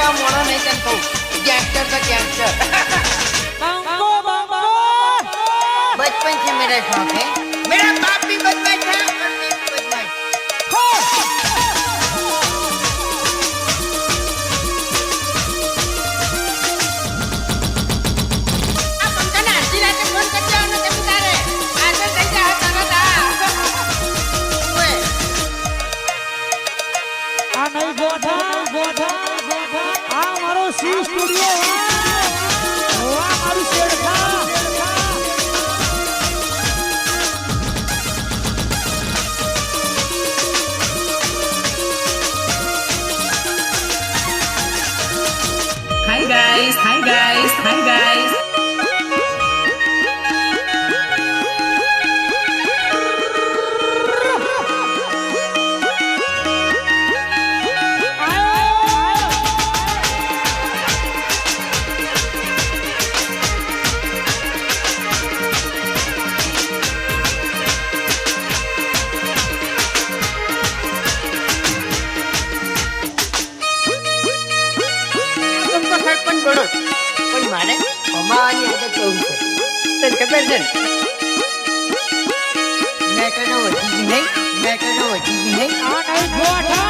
का मोड़ा नहीं कर कहूँ गैंगस्टर का गैंगस्टर बचपन से मेरा शौक है मेरा बाप भी बदमाश था और मैं भी बदमाश अब हमका ना आधी रात फोन करते हो ना कभी तारे आज कहीं जा तारा था ओए आ नहीं गोठा आ मारो सी स्टूडियो वाह मारू Sher Khan Hi guys, hi guys, hi guys. સરપંચ બનો પણ મારે અમારી આદત બહુ છે તને ખબર છે મેટરનો વધી નહીં आ नहीं गोठा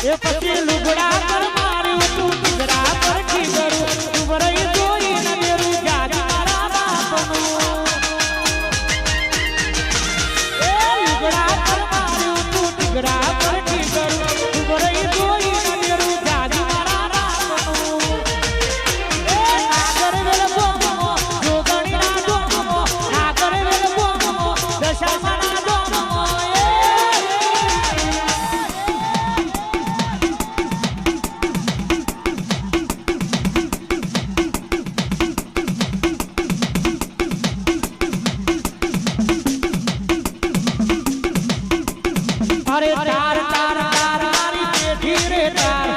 ये पति लुगड़ा पर मारू तू गुजरा पर खीगरू तू बरई जोई न मेरू जाज मारा बापनु ए लुगड़ा पर मारू तू गुजरा पर खीगरू तू बरई जोई न मेरू जाज मारा बापनु ए नागर वेल बोमो जोगणी ना दोमो नागर वेल बोमो दशा मना दोमो अरे तार तार तार मारी पेठी रे तार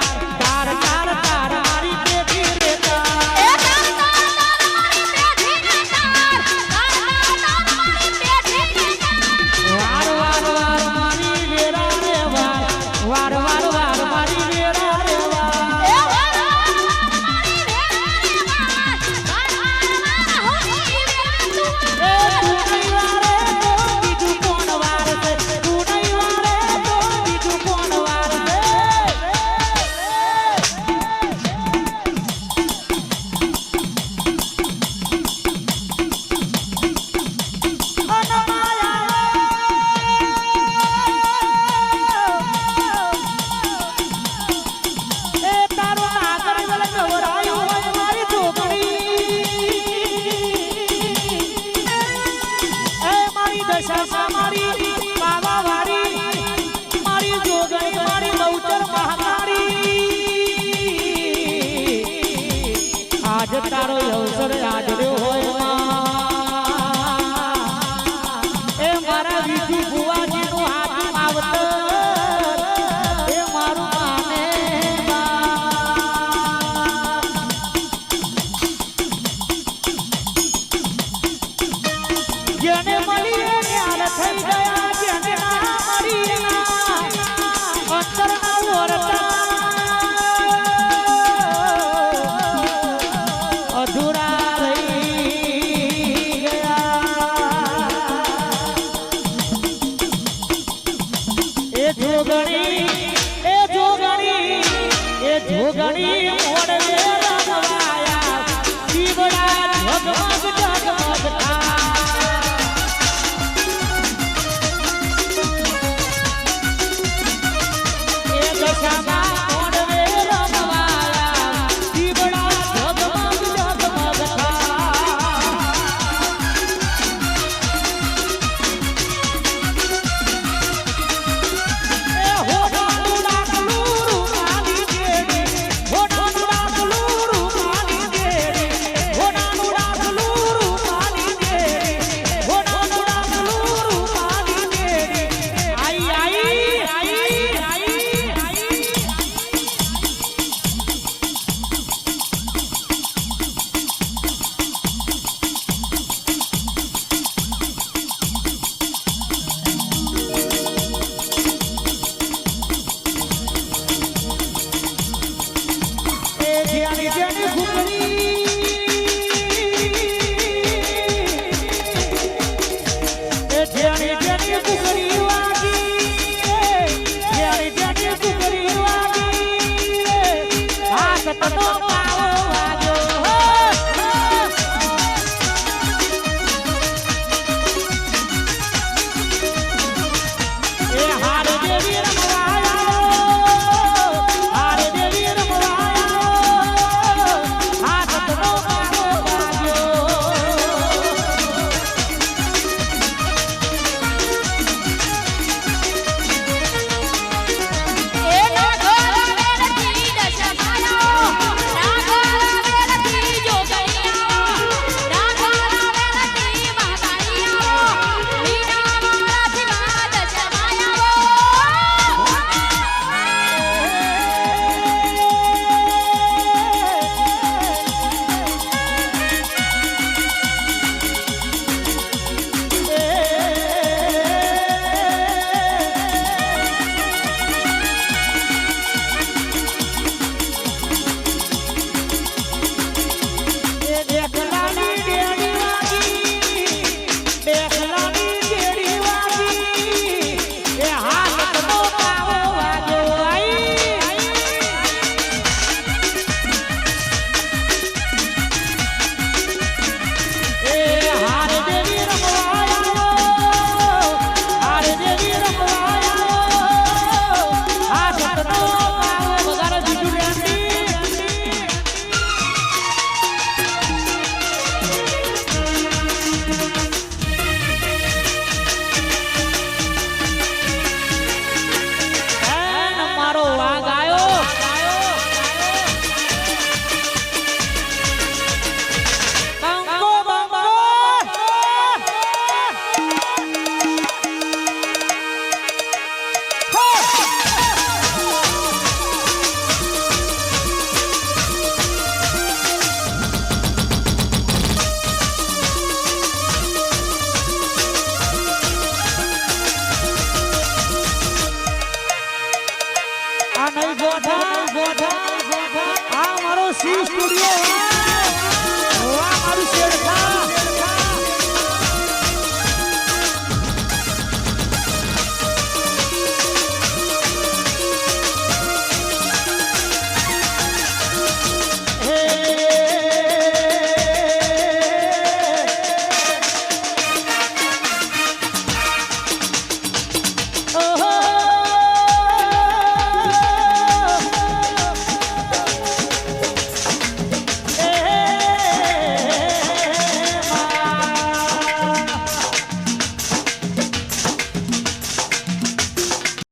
तार तार तार मारी पेठी रे तार ए तार तार तार मारी पेठी रे तार तार तार मारी पेठी रे तार वार वार वार मारी वेरा रे वार वार वार मारी वेरा रे वार ए वार वार मारी वेरा रे वार वार वार होई रे तू ए तू नहीं वारे तो बीजू कोण वार से तू नहीं वारे तो बीजू कोण वार से ए तारो नागर वेल नवरायो मारी जोगणी ए मारी दशा मारी बाबा वारी मारी जोगणी मारी बौचर महामारी आज तारो अवसर आज रे